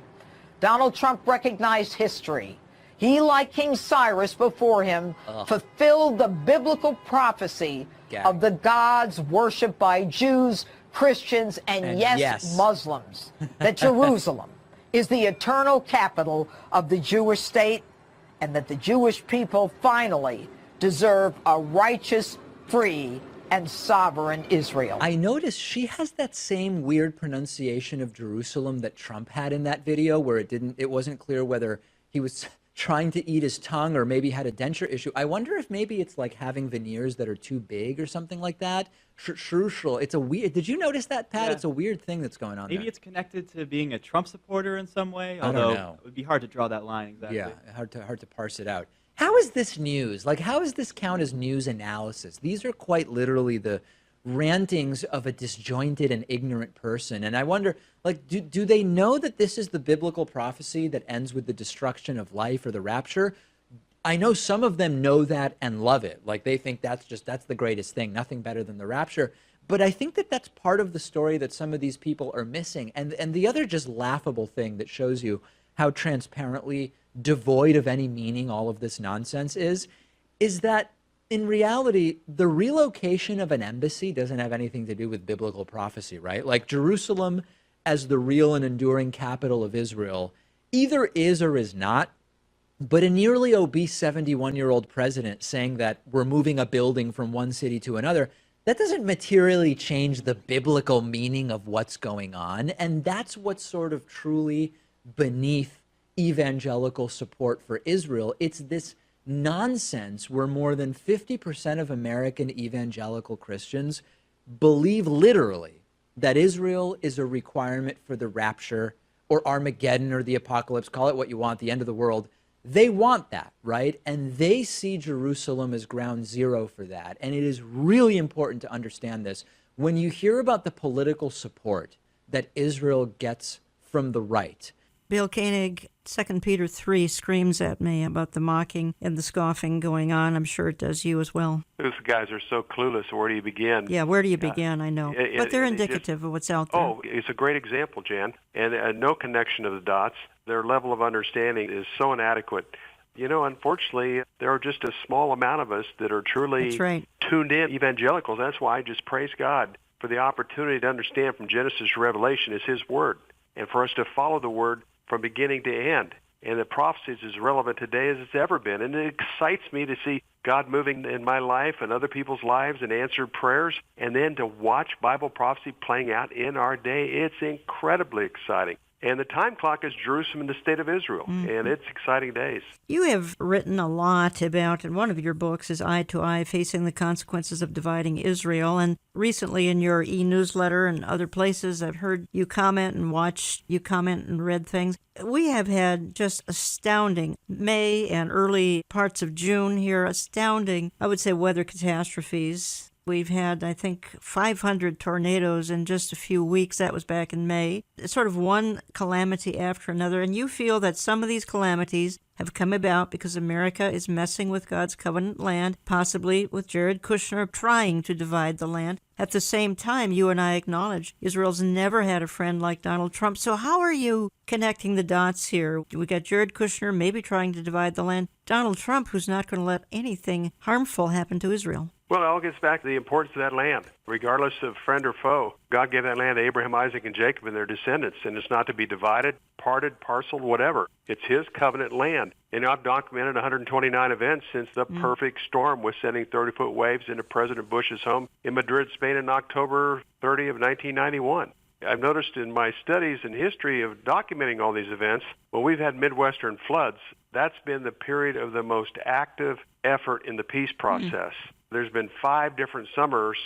Donald Trump recognized history. He, like King Cyrus before him, fulfilled the biblical prophecy of the gods worshipped by Jews, Christians, and yes, Muslims, that Jerusalem is the eternal capital of the Jewish state, and that the Jewish people finally deserve a righteous, free, and sovereign Israel. I noticed she has that same weird pronunciation of Jerusalem that Trump had in that video, where it wasn't clear whether he was trying to eat his tongue or maybe had a denture issue. I wonder if maybe it's like having veneers that are too big or something like that. It's a weird. Did you notice that, Pat? Yeah. It's a weird thing that's going on Maybe there. it's connected to being a Trump supporter in some way. I don't Although know. it would be hard to draw that line exactly. Yeah, hard to parse it out. How is this news? Like, how does this count as news analysis? These are quite literally the rantings of a disjointed and ignorant person. And I wonder, like, do they know that this is the biblical prophecy that ends with the destruction of life or the rapture? I know some of them know that and love it. Like, they think that's the greatest thing, nothing better than the rapture. But I think that that's part of the story that some of these people are missing. And the other just laughable thing that shows you how transparently devoid of any meaning all of this nonsense is that in reality, the relocation of an embassy doesn't have anything to do with biblical prophecy, right? Like, Jerusalem as the real and enduring capital of Israel either is or is not. But a nearly obese 71-year-old president saying that we're moving a building from one city to another, that doesn't materially change the biblical meaning of what's going on. And that's what's sort of truly beneath evangelical support for Israel. It's this nonsense where more than 50% of American evangelical Christians believe literally that Israel is a requirement for the rapture or Armageddon or the apocalypse, call it what you want, the end of the world. They want that, right? And they see Jerusalem as ground zero for that. And it is really important to understand this. When you hear about the political support that Israel gets from the right, Bill Koenig, 2 Peter 3 screams at me about the mocking and the scoffing going on. I'm sure it does you as well. Those guys are so clueless. Where do you begin? Yeah, where do you begin? I know. But they're indicative of what's out there. Oh, it's a great example, Jan. And no connection of the dots. Their level of understanding is so inadequate. You know, unfortunately, there are just a small amount of us that are truly tuned in evangelicals. That's why I just praise God for the opportunity to understand from Genesis to Revelation is His Word, and for us to follow the Word from beginning to end. And the prophecy is as relevant today as it's ever been. And it excites me to see God moving in my life and other people's lives and answered prayers, and then to watch Bible prophecy playing out in our day. It's incredibly exciting. And the time clock is Jerusalem and the state of Israel, and it's exciting days. You have written a lot about, and one of your books is Eye to Eye, Facing the Consequences of Dividing Israel. And recently in your e-newsletter and other places, I've heard you comment and watched you comment and read things. We have had just astounding May and early parts of June here, astounding, I would say, weather catastrophes. We've had, I think, 500 tornadoes in just a few weeks. That was back in May. It's sort of one calamity after another. And you feel that some of these calamities have come about because America is messing with God's covenant land, possibly with Jared Kushner trying to divide the land. At the same time, you and I acknowledge Israel's never had a friend like Donald Trump. So how are you connecting the dots here? We got Jared Kushner maybe trying to divide the land. Donald Trump, who's not going to let anything harmful happen to Israel. Well, it all gets back to the importance of that land. Regardless of friend or foe, God gave that land to Abraham, Isaac, and Jacob and their descendants, and it's not to be divided, parted, parceled, whatever. It's His covenant land. And I've documented 129 events since the perfect storm was sending 30-foot waves into President Bush's home in Madrid, Spain on October 30 of 1991. I've noticed in my studies and history of documenting all these events, when we've had Midwestern floods, that's been the period of the most active effort in the peace process. There's been 5 different summers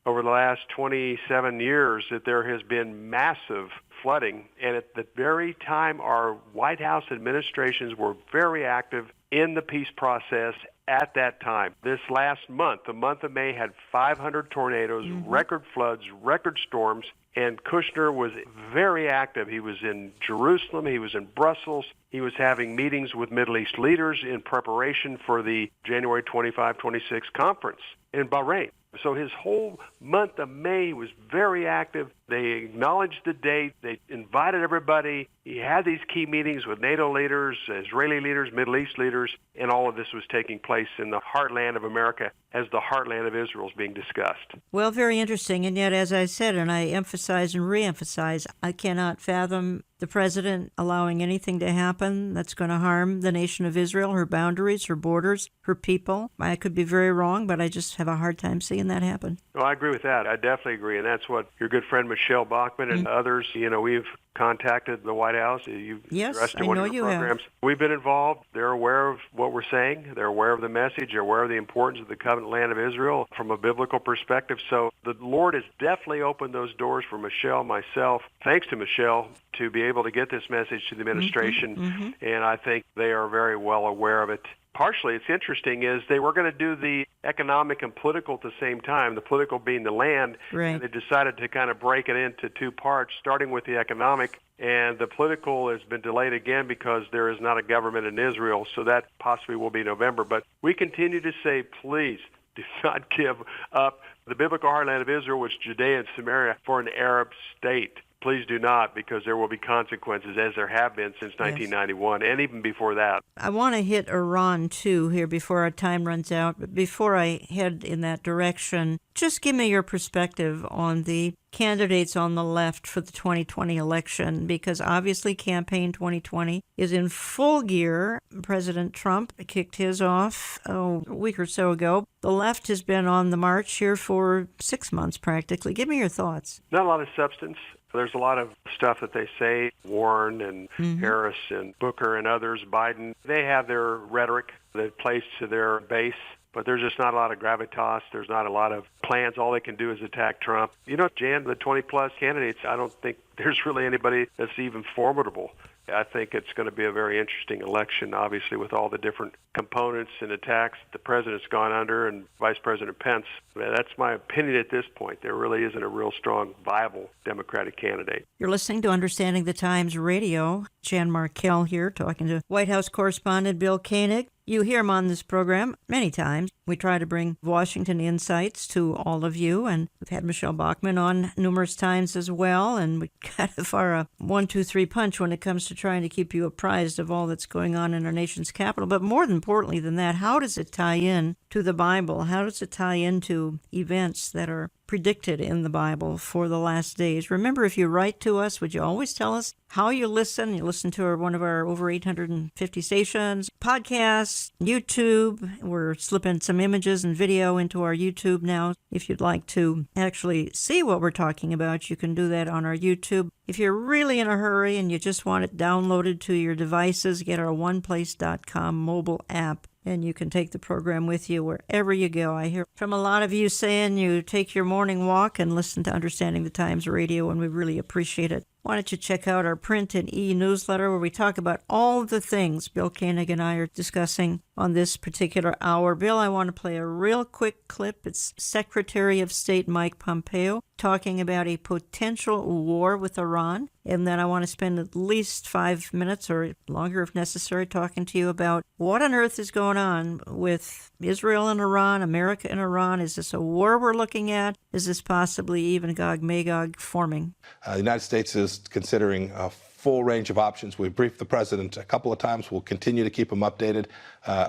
over the last 27 years that there has been massive flooding. And at the very time our White House administrations were very active in the peace process at that time. This last month, the month of May, had 500 tornadoes, record floods, record storms, And Kushner was very active. He was in Jerusalem. He was in Brussels. He was having meetings with Middle East leaders in preparation for the January 25-26 conference in Bahrain. So his whole month of May was very active. They acknowledged the date. They invited everybody. He had these key meetings with NATO leaders, Israeli leaders, Middle East leaders, and all of this was taking place in the heartland of America as the heartland of Israel is being discussed. Well, very interesting. And yet, as I said, and I emphasize and reemphasize, I cannot fathom the president allowing anything to happen that's going to harm the nation of Israel, her boundaries, her borders, her people. I could be very wrong, but I just have a hard time seeing that happen. Well, I agree with that. I definitely agree. And that's what your good friend Michelle Bachmann and others, we've contacted the White House. Yes, I know you have. We've been involved. They're aware of what we're saying. They're aware of the message. They're aware of the importance of the covenant land of Israel from a biblical perspective. So the Lord has definitely opened those doors for Michelle, myself, thanks to Michelle, to be able to get this message to the administration. And I think they are very well aware of it. Partially, it's interesting, is they were going to do the economic and political at the same time, the political being the land, and they decided to kind of break it into two parts, starting with the economic, and the political has been delayed again because there is not a government in Israel, so that possibly will be November. But we continue to say, please, do not give up the biblical heartland of Israel, which is Judea and Samaria, for an Arab state. Please do not, because there will be consequences, as there have been since 1991, and even before that. I want to hit Iran, too, here before our time runs out. But before I head in that direction, just give me your perspective on the candidates on the left for the 2020 election, because obviously Campaign 2020 is in full gear. President Trump kicked his off a week or so ago. The left has been on the march here for 6 months practically. Give me your thoughts. Not a lot of substance. There's a lot of stuff that they say, Warren and Harris and Booker and others, Biden, they have their rhetoric that plays to their base, but there's just not a lot of gravitas. There's not a lot of plans. All they can do is attack Trump. Jan, the 20-plus candidates, I don't think there's really anybody that's even formidable. I think it's going to be a very interesting election, obviously, with all the different components and attacks the president's gone under and Vice President Pence. That's my opinion at this point. There really isn't a real strong, viable Democratic candidate. You're listening to Understanding the Times Radio. Jan Markell here, talking to White House correspondent Bill Koenig. You hear him on this program many times. We try to bring Washington insights to all of you, and we've had Michelle Bachmann on numerous times as well, and we kind of are a 1-2-3 punch when it comes to trying to keep you apprised of all that's going on in our nation's capital. But more importantly than that, how does it tie in to the Bible? How does it tie into events that are predicted in the Bible for the last days? Remember, if you write to us, would you always tell us how you listen? You listen to one of our over 850 stations, podcasts, YouTube. We're slipping some images and video into our YouTube now. If you'd like to actually see what we're talking about, you can do that on our YouTube. If you're really in a hurry and you just want it downloaded to your devices, get our oneplace.com mobile app, and you can take the program with you wherever you go. I hear from a lot of you saying you take your morning walk and listen to Understanding the Times Radio, and we really appreciate it. Why don't you check out our print and e-newsletter where we talk about all the things Bill Koenig and I are discussing on this particular hour. Bill, I want to play a real quick clip. It's Secretary of State Mike Pompeo talking about a potential war with Iran. And then I want to spend at least 5 minutes or longer if necessary talking to you about what on earth is going on with Israel and Iran, America and Iran. Is this a war we're looking at? Is this possibly even Gog-Magog forming? The United States is considering a full range of options. We've briefed the president a couple of times. We'll continue to keep him updated.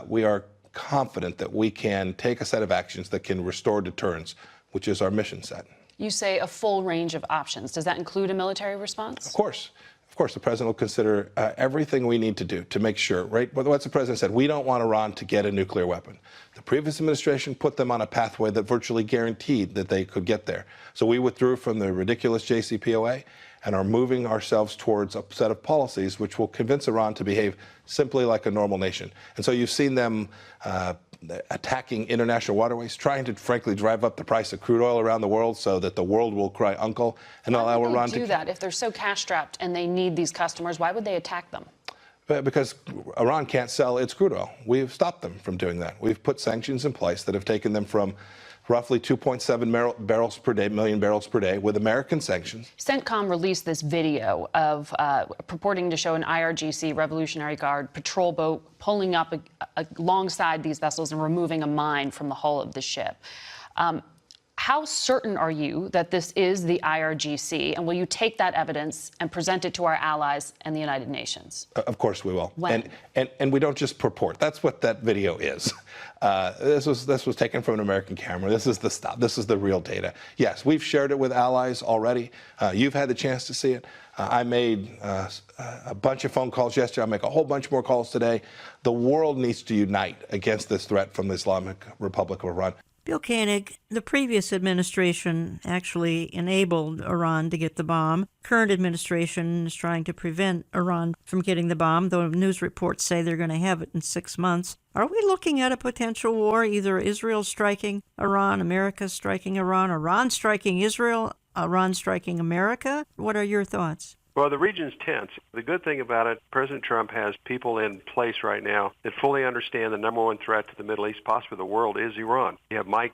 We are confident that we can take a set of actions that can restore deterrence, which is our mission set. You say a full range of options. Does that include a military response? Of course. Of course, the president will consider everything we need to do to make sure, right? What the president said, we don't want Iran to get a nuclear weapon. The previous administration put them on a pathway that virtually guaranteed that they could get there. So we withdrew from the ridiculous JCPOA and are moving ourselves towards a set of policies which will convince Iran to behave simply like a normal nation. And so you've seen them attacking international waterways, trying to, frankly, drive up the price of crude oil around the world so that the world will cry uncle and allow Iran to do that. If they're so cash-strapped and they need these customers, why would they attack them? Because Iran can't sell its crude oil. We've stopped them from doing that. We've put sanctions in place that have taken them from roughly 2.7 barrels per day, million barrels per day, with American sanctions. CENTCOM released this video of purporting to show an IRGC Revolutionary Guard patrol boat pulling up alongside these vessels and removing a mine from the hull of the ship. How certain are you that this is the IRGC, and will you take that evidence and present it to our allies and the United Nations? Of course we will. When? And we don't just purport. That's what that video is. This was taken from an American camera. This is the stuff. This is the real data. Yes, we've shared it with allies already. You've had the chance to see it. I made a bunch of phone calls yesterday. I'll make a whole bunch more calls today. The world needs to unite against this threat from the Islamic Republic of Iran. Bill Koenig, the previous administration actually enabled Iran to get the bomb. Current administration is trying to prevent Iran from getting the bomb, though news reports say they're going to have it in 6 months. Are we looking at a potential war, either Israel striking Iran, America striking Iran, Iran striking Israel, Iran striking America? What are your thoughts? Well, the region's tense. The good thing about it, President Trump has people in place right now that fully understand the number one threat to the Middle East, possibly the world, is Iran. You have Mike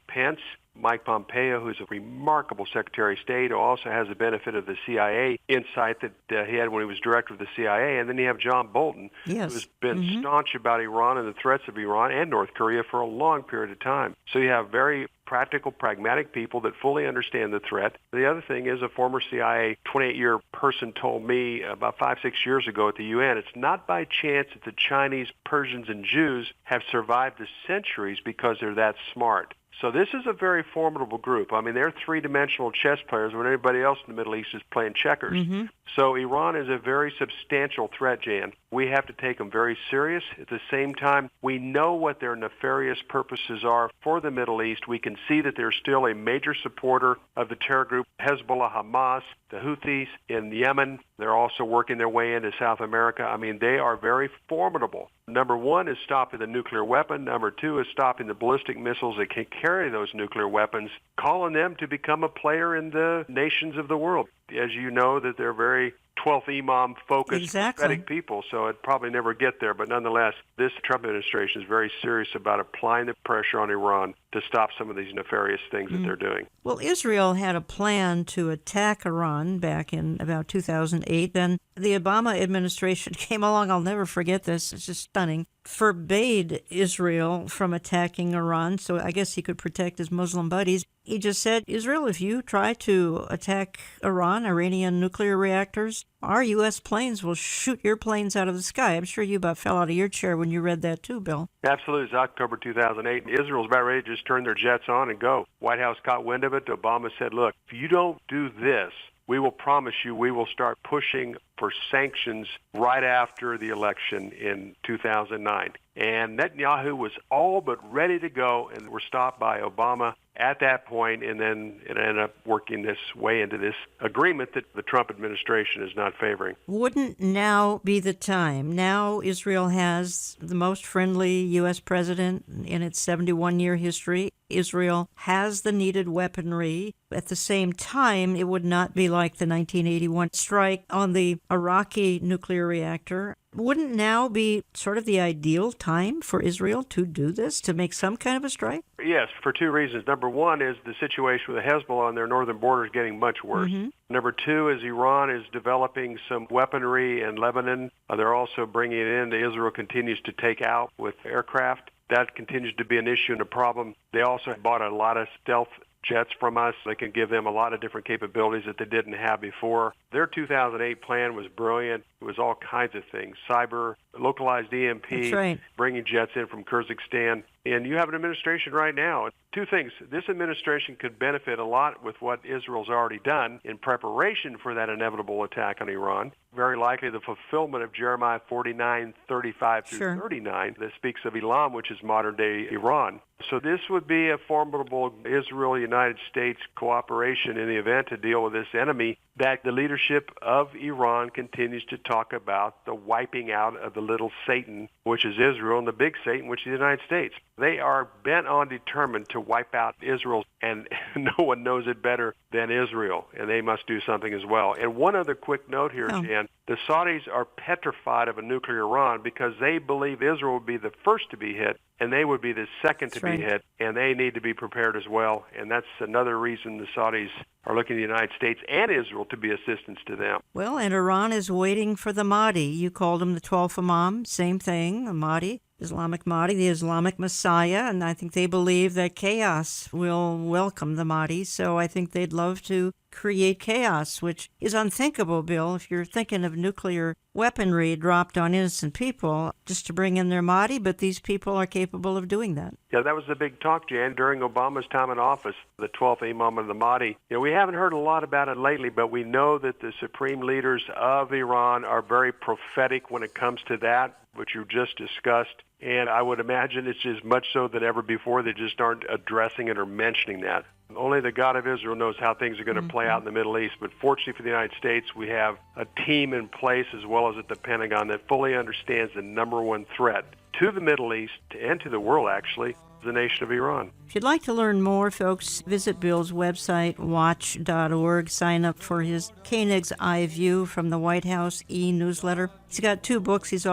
Pompeo, who's a remarkable Secretary of State, who also has the benefit of the CIA insight that he had when he was director of the CIA. And then you have John Bolton, who's been staunch about Iran and the threats of Iran and North Korea for a long period of time. So you have very practical, pragmatic people that fully understand the threat. The other thing is a former CIA 28-year person told me about 5-6 years ago at the UN, it's not by chance that the Chinese, Persians, and Jews have survived the centuries because they're that smart. So this is a very formidable group. I mean, they're three-dimensional chess players when everybody else in the Middle East is playing checkers. So Iran is a very substantial threat, Jan. We have to take them very serious. At the same time, we know what their nefarious purposes are for the Middle East. We can see that they're still a major supporter of the terror group Hezbollah, Hamas, the Houthis in Yemen. They're also working their way into South America. I mean, they are very formidable. Number one is stopping the nuclear weapon. Number two is stopping the ballistic missiles that can carry those nuclear weapons, calling them to become a player in the nations of the world. As you know, that they're very 12th Imam-focused, prophetic people, so it'd probably never get there. But nonetheless, this Trump administration is very serious about applying the pressure on Iran to stop some of these nefarious things that they're doing. Well, Israel had a plan to attack Iran back in about 2008. Then the Obama administration came along. I'll never forget this. It's just stunning. Forbade Israel from attacking Iran, so I guess he could protect his Muslim buddies. He just said, Israel, if you try to attack Iran, Iranian nuclear reactors, our U.S. planes will shoot your planes out of the sky. I'm sure you about fell out of your chair when you read that too, Bill. Absolutely. It's October 2008. Israel's about ready to just turn their jets on and go. White House caught wind of it. Obama said, look, if you don't do this, we will promise you we will start pushing for sanctions right after the election in 2009. And Netanyahu was all but ready to go and were stopped by Obama at that point, and then it ended up working this way into this agreement that the Trump administration is not favoring. Wouldn't now be the time? Now Israel has the most friendly U.S. president in its 71-year history. Israel has the needed weaponry. At the same time, it would not be like the 1981 strike on the Iraqi nuclear reactor. Wouldn't now be sort of the ideal time for Israel to do this, to make some kind of a strike? Yes, for two reasons. Number one is the situation with the Hezbollah on their northern border is getting much worse. Number two is Iran is developing some weaponry in Lebanon. They're also bringing it in that Israel continues to take out with aircraft. That continues to be an issue and a problem. They also bought a lot of stealth jets from us. They can give them a lot of different capabilities that they didn't have before. Their 2008 plan was brilliant. It was all kinds of things, cyber, localized EMP, bringing jets in from Kyrgyzstan. And you have an administration right now. Two things. This administration could benefit a lot with what Israel's already done in preparation for that inevitable attack on Iran. Very likely the fulfillment of Jeremiah 49:35 through 39 that speaks of Elam, which is modern-day Iran. So this would be a formidable Israel-United States cooperation in the event to deal with this enemy that the leadership of Iran continues to talk about, the wiping out of the little Satan which is Israel, and the big Satan, which is the United States. They are bent on determined to wipe out Israel, and no one knows it better than Israel, and they must do something as well. And one other quick note here, Jan, the Saudis are petrified of a nuclear Iran because they believe Israel would be the first to be hit, and they would be the second to be hit, and they need to be prepared as well. And that's another reason the Saudis are looking to the United States and Israel to be assistance to them. Well, and Iran is waiting for the Mahdi. You called him the 12th Imam, same thing, the Mahdi. Islamic Mahdi, the Islamic Messiah, and I think they believe that chaos will welcome the Mahdi, so I think they'd love to create chaos, which is unthinkable, Bill, if you're thinking of nuclear weaponry dropped on innocent people just to bring in their Mahdi, but these people are capable of doing that. Yeah, that was the big talk, Jan, during Obama's time in office, the 12th Imam of the Mahdi. We haven't heard a lot about it lately, but we know that the supreme leaders of Iran are very prophetic when it comes to that, which you just discussed. And I would imagine it's as much so than ever before. They just aren't addressing it or mentioning that. Only the God of Israel knows how things are going to play out in the Middle East. But fortunately for the United States, we have a team in place as well as at the Pentagon that fully understands the number one threat to the Middle East and to the world, actually, the nation of Iran. If you'd like to learn more, folks, visit Bill's website, watch.org. Sign up for his Koenig's Eye View from the White House e-newsletter. He's got 2 books he's